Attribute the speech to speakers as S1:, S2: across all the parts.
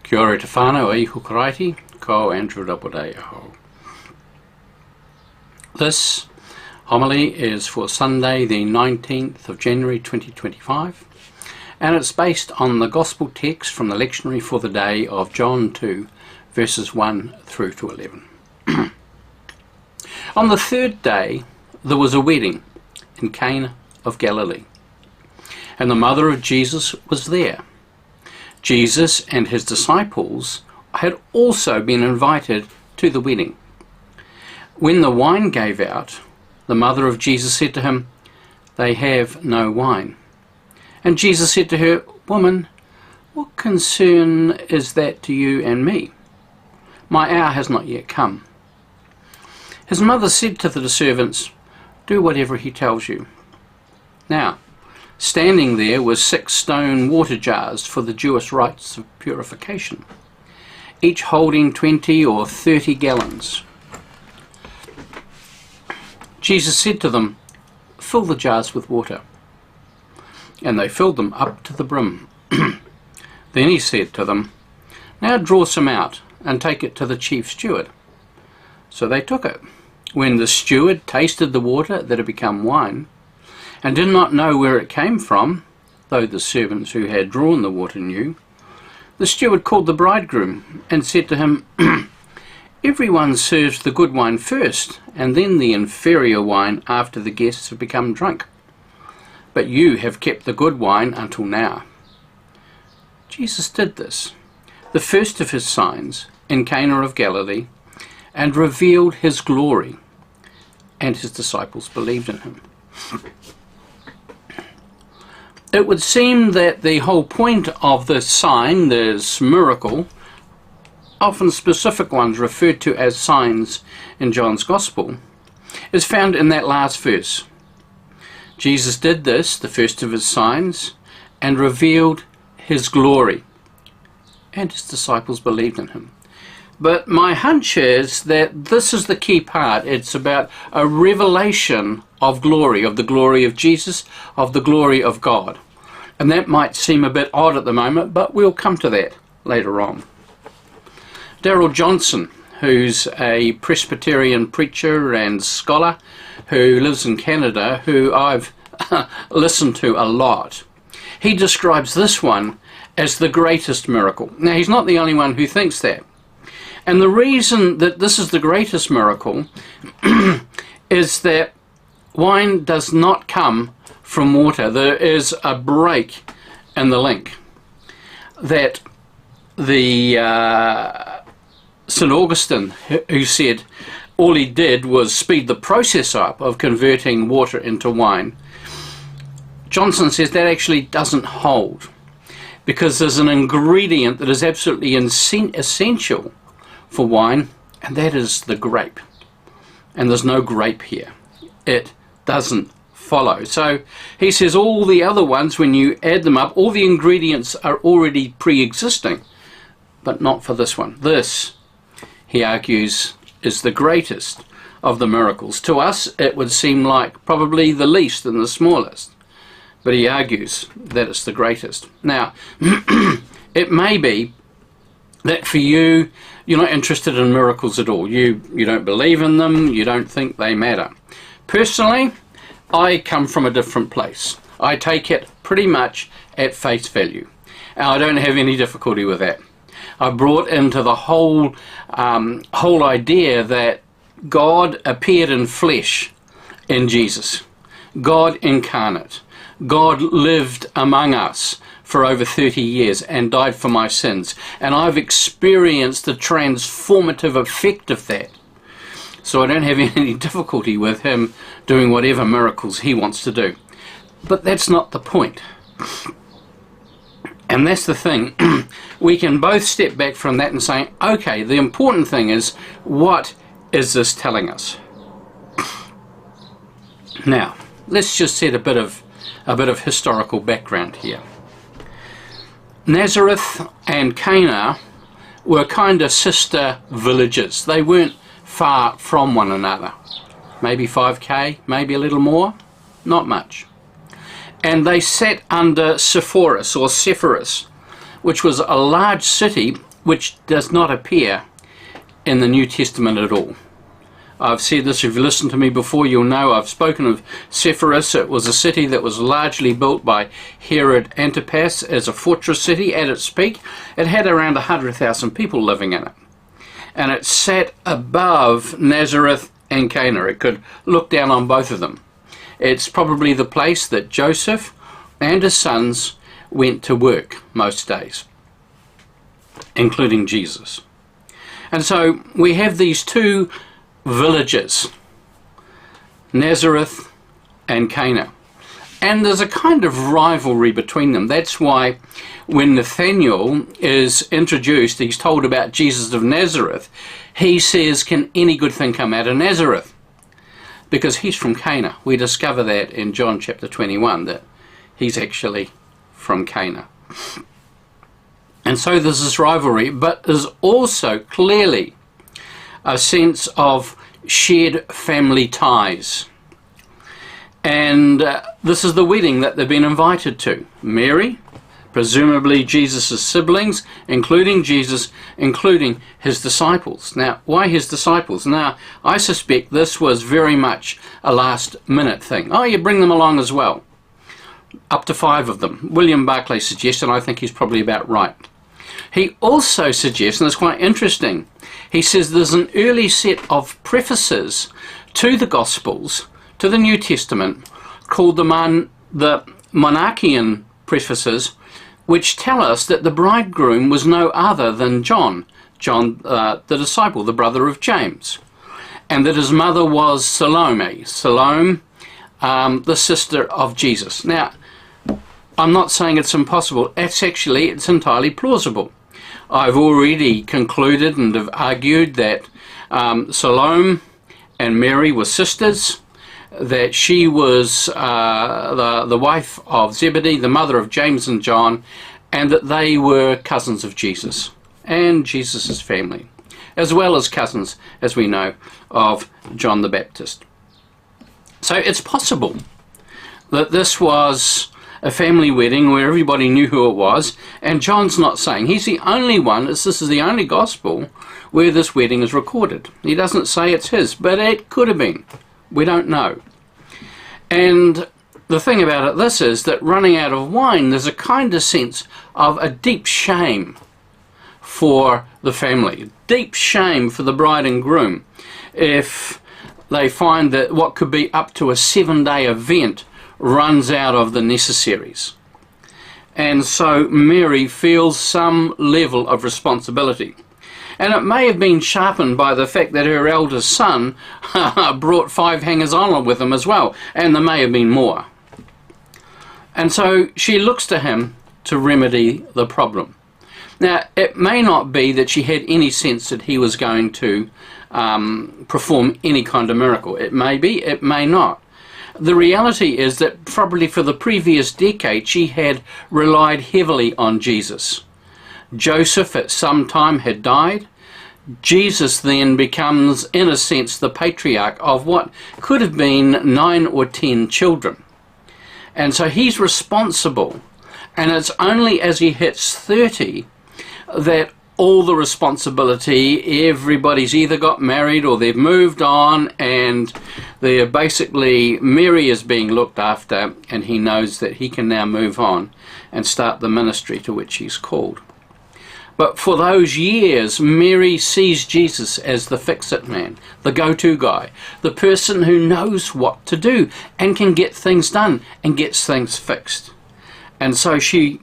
S1: Kia ora te whānau e hukaraiti, ko Andrew Rabodei aho. This homily is for Sunday the 19th of January 2025, and it's based on the Gospel text from the lectionary for the day of John 2 verses 1 through to 11. On the third day there was a wedding in Cana of Galilee, and the mother of Jesus was there. Jesus and his disciples had also been invited to the wedding. When the wine gave out, the mother of Jesus said to him, "They have no wine." And Jesus said to her, "Woman, what concern is that to you and me? My hour has not yet come." His mother said to the servants, "Do whatever he tells you." Now, standing there were 6 stone water jars for the Jewish rites of purification, each holding 20 or 30 gallons. Jesus said to them, "Fill the jars with water." And they filled them up to the brim. Then he said to them, "Now draw some out and take it to the chief steward." So they took it. When the steward tasted the water that had become wine, and did not know where it came from, though the servants who had drawn the water knew, the steward called the bridegroom and said to him, "Everyone serves the good wine first, and then the inferior wine after the guests have become drunk. But you have kept the good wine until now." Jesus did this, the first of his signs, in Cana of Galilee, and revealed his glory, and his disciples believed in him. It would seem that the whole point of this sign, this miracle, often specific ones referred to as signs in John's Gospel, is found in that last verse. Jesus did this, the first of his signs, and revealed his glory, and his disciples believed in him. But my hunch is that this is the key part. It's about a revelation of glory, of the glory of Jesus, of the glory of God. And that might seem a bit odd at the moment, but we'll come to that later on. Darrell Johnson, who's a Presbyterian preacher and scholar who lives in Canada, who I've listened to a lot, he describes this one as the greatest miracle. Now, he's not the only one who thinks that. And the reason that this is the greatest miracle is that wine does not come from water. There is a break in the link that the St. Augustine, who said all he did was speed the process up of converting water into wine. Johnson says that actually doesn't hold, because there's an ingredient that is absolutely essential for wine, and that is the grape. And there's no grape here. It doesn't follow. So he says all the other ones, when you add them up, all the ingredients are already pre-existing, but not for this one. This, he argues, is the greatest of the miracles. To us, it would seem like probably the least and the smallest, but he argues that it's the greatest. Now, it may be that for you, you're not interested in miracles at all. You don't believe in them, you don't think they matter. Personally, I come from a different place. I take it pretty much at face value. And I don't have any difficulty with that. I brought into the whole idea that God appeared in flesh in Jesus. God incarnate. God lived among us for over 30 years and died for my sins. And I've experienced the transformative effect of that. So I don't have any difficulty with him doing whatever miracles he wants to do. But that's not the point. And that's the thing. We can both step back from that and say, okay, the important thing is, what is this telling us? Now, let's just set a bit of historical background here. Nazareth and Cana were kind of sister villages. They weren't far from one another. Maybe 5k, maybe a little more, not much. And they sat under Sepphoris, which was a large city which does not appear in the New Testament at all. I've said this, if you listened to me before, you'll know I've spoken of Sepphoris. It was a city that was largely built by Herod Antipas as a fortress city at its peak. It had around 100,000 people living in it. And it sat above Nazareth and Cana. It could look down on both of them. It's probably the place that Joseph and his sons went to work most days, including Jesus. And so we have these two villages, Nazareth and Cana, and there's a kind of rivalry between them. That's why when Nathanael is introduced, he's told about Jesus of Nazareth, he says, can any good thing come out of Nazareth? Because he's from Cana. We discover that in John chapter 21, that he's actually from Cana. And so there's this rivalry, but there's also clearly a sense of shared family ties. And this is the wedding that they've been invited to. Mary, presumably Jesus' siblings, including Jesus, including his disciples. Now, why his disciples? Now, I suspect this was very much a last-minute thing. Oh, you bring them along as well. Up to 5 of them. William Barclay suggests, and I think he's probably about right. He also suggests, and it's quite interesting, he says there's an early set of prefaces to the Gospels, to the New Testament, called the Monarchian prefaces, which tell us that the bridegroom was no other than John, the disciple, the brother of James, and that his mother was Salome, the sister of Jesus. Now, I'm not saying it's impossible. It's entirely plausible. I've already concluded and have argued that Salome and Mary were sisters, that she was the wife of Zebedee, the mother of James and John, and that they were cousins of Jesus and Jesus' family, as well as cousins, as we know, of John the Baptist. So it's possible that this was a family wedding where everybody knew who it was, and John's not saying. He's the only one, this is the only gospel where this wedding is recorded. He doesn't say it's his, but it could have been. We don't know. And the thing about this is that running out of wine, there's a kind of sense of a deep shame for the family, deep shame for the bride and groom, if they find that what could be up to a 7-day event runs out of the necessaries. And so Mary feels some level of responsibility. And it may have been sharpened by the fact that her eldest son brought 5 hangers-on with him as well, and there may have been more. And so she looks to him to remedy the problem. Now, it may not be that she had any sense that he was going to perform any kind of miracle. It may be, it may not. The reality is that probably for the previous decade she had relied heavily on Jesus. Joseph at some time had died. Jesus then becomes, in a sense, the patriarch of what could have been 9 or 10 children. And so he's responsible. And it's only as he hits 30 that all the responsibility, everybody's either got married or they've moved on, and they're basically, Mary is being looked after, and he knows that he can now move on and start the ministry to which he's called. But for those years, Mary sees Jesus as the fix-it man, the go-to guy, the person who knows what to do and can get things done and gets things fixed. And so she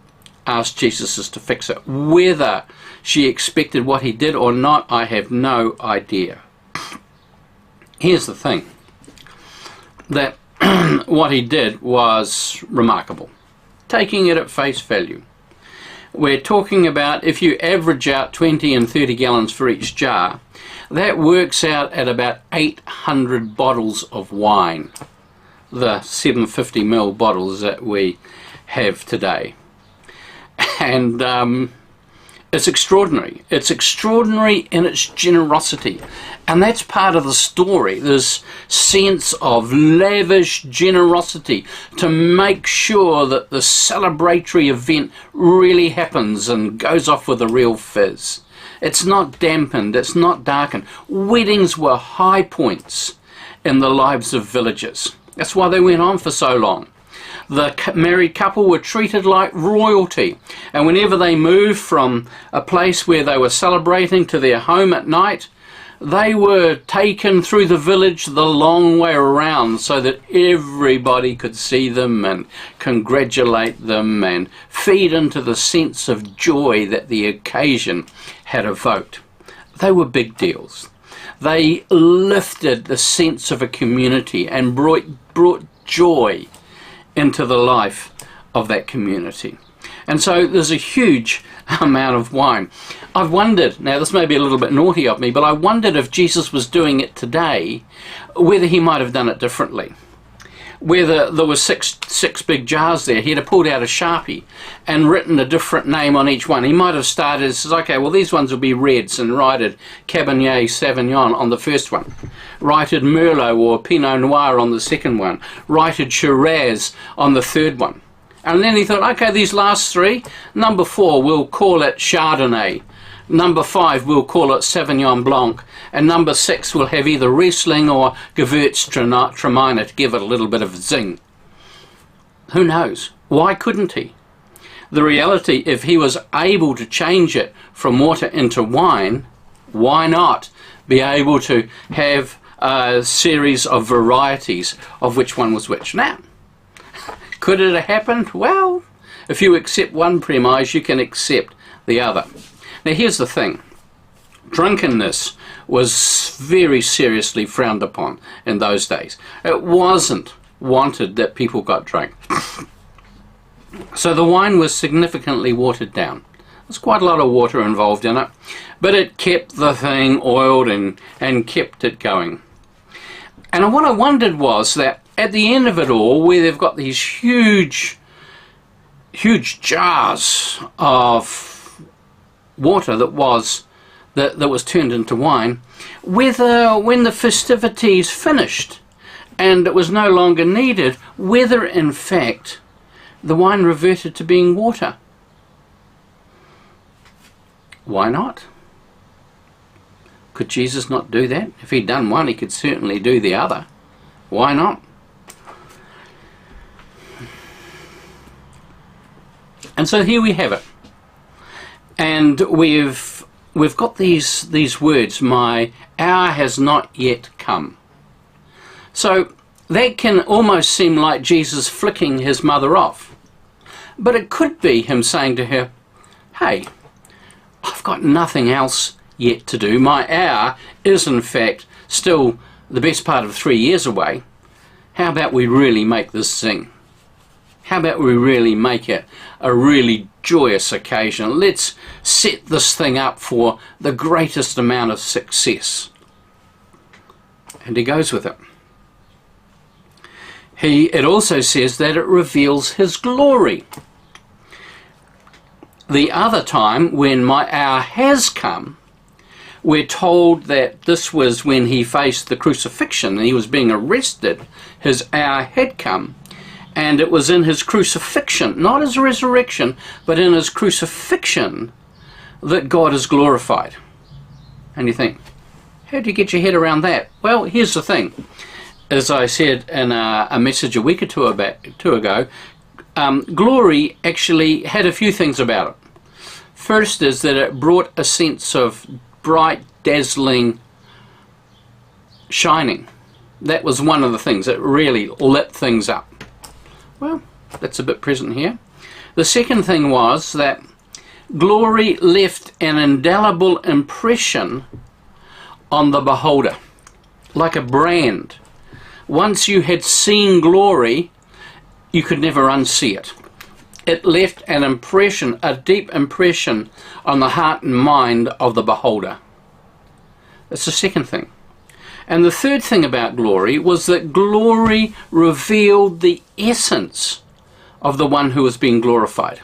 S1: asked Jesus to fix it. Whether she expected what he did or not, I have no idea. Here's the thing, that what he did was remarkable, taking it at face value. We're talking about, if you average out 20 and 30 gallons for each jar, that works out at about 800 bottles of wine, the 750ml bottles that we have today. And it's extraordinary. It's extraordinary in its generosity. And that's part of the story, this sense of lavish generosity to make sure that the celebratory event really happens and goes off with a real fizz. It's not dampened, it's not darkened. Weddings were high points in the lives of villagers. That's why they went on for so long. The married couple were treated like royalty, and whenever they moved from a place where they were celebrating to their home at night, they were taken through the village the long way around so that everybody could see them and congratulate them and feed into the sense of joy that the occasion had evoked. They were big deals. They lifted the sense of a community and brought joy into the life of that community. And so there's a huge amount of wine. I've wondered, now this may be a little bit naughty of me, but I wondered if Jesus was doing it today, whether he might have done it differently. Whether there were six big jars there, he'd have pulled out a Sharpie and written a different name on each one. He might have started, says, okay, well these ones will be reds, and writed Cabernet Sauvignon on the first one. Writed Merlot or Pinot Noir on the second one. Writed Shiraz on the third one. And then he thought, okay, these last three, number 4, we'll call it Chardonnay. Number 5, we'll call it Sauvignon Blanc. And number 6, we'll have either Riesling or Gewürztraminer to give it a little bit of zing. Who knows? Why couldn't he? The reality, if he was able to change it from water into wine, why not be able to have a series of varieties of which one was which? Now, could it have happened? Well, if you accept one premise, you can accept the other. Now here's the thing. Drunkenness was very seriously frowned upon in those days. It wasn't wanted that people got drunk. So the wine was significantly watered down. There's quite a lot of water involved in it, but it kept the thing oiled and kept it going. And what I wondered was that at the end of it all, where they've got these huge jars of water that was turned into wine, whether when the festivities finished and it was no longer needed, whether in fact the wine reverted to being water. Why not? Could Jesus not do that? If he'd done one, he could certainly do the other. Why not? And so here we have it. And we've got these words, my hour has not yet come. So that can almost seem like Jesus flicking his mother off. But it could be him saying to her, hey, I've got nothing else yet to do. My hour is in fact still the best part of 3 years away. How about we really make this sing? How about we really make it a really joyous occasion? Let's set this thing up for the greatest amount of success. And he goes with it. It also says that it reveals his glory. The other time, when my hour has come, we're told that this was when he faced the crucifixion and he was being arrested. His hour had come. And it was in his crucifixion, not his resurrection, but in his crucifixion that God is glorified. And you think, how do you get your head around that? Well, here's the thing. As I said in a message a week or two ago, glory actually had a few things about it. First is that it brought a sense of bright, dazzling, shining. That was one of the things that really lit things up. Well, that's a bit present here. The second thing was that glory left an indelible impression on the beholder, like a brand. Once you had seen glory, you could never unsee it. It left an impression, a deep impression on the heart and mind of the beholder. That's the second thing. And the third thing about glory was that glory revealed the essence of the one who was being glorified.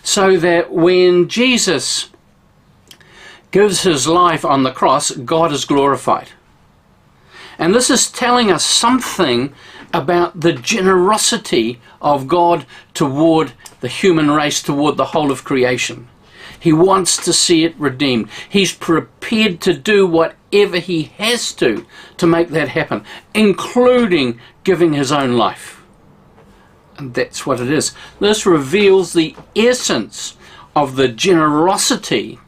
S1: So that when Jesus gives his life on the cross, God is glorified. And this is telling us something about the generosity of God toward the human race, toward the whole of creation. He wants to see it redeemed. He's prepared to do whatever he has to make that happen, including giving his own life. And that's what it is. This reveals the essence of the generosity,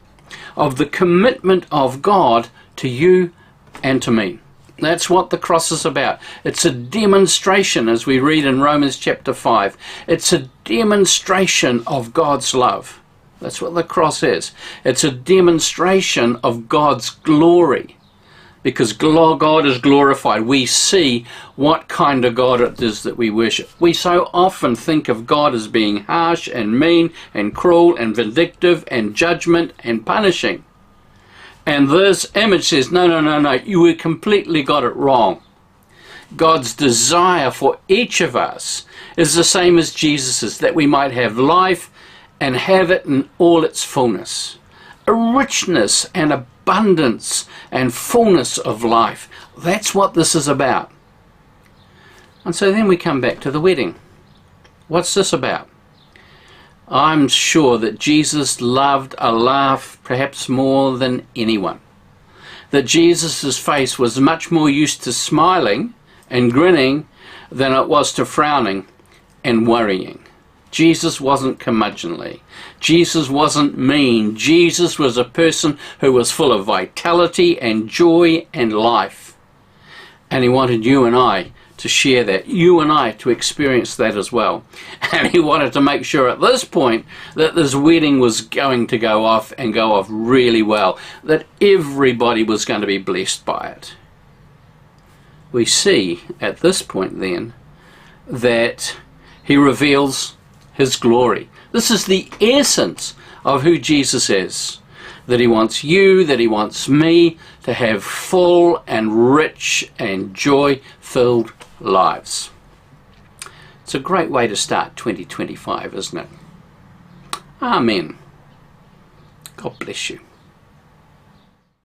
S1: of the commitment of God to you and to me. That's what the cross is about. It's a demonstration, as we read in Romans chapter 5. It's a demonstration of God's love. That's what the cross is. It's a demonstration of God's glory. Because God is glorified. We see what kind of God it is that we worship. We so often think of God as being harsh and mean and cruel and vindictive and judgment and punishing. And this image says, no, you completely got it wrong. God's desire for each of us is the same as Jesus's, that we might have life and have it in all its fullness. A richness and abundance and fullness of life. That's what this is about. And so then we come back to the wedding. What's this about? I'm sure that Jesus loved a laugh perhaps more than anyone. That Jesus' face was much more used to smiling and grinning than it was to frowning and worrying. Jesus wasn't curmudgeonly. Jesus wasn't mean. Jesus was a person who was full of vitality and joy and life. And he wanted you and I to share that, you and I to experience that as well. And he wanted to make sure at this point that this wedding was going to go off and go off really well, that everybody was going to be blessed by it. We see at this point then that he reveals his glory. This is the essence of who Jesus is. That he wants you, that he wants me to have full and rich and joy-filled lives. It's a great way to start 2025, isn't it? Amen. God bless you.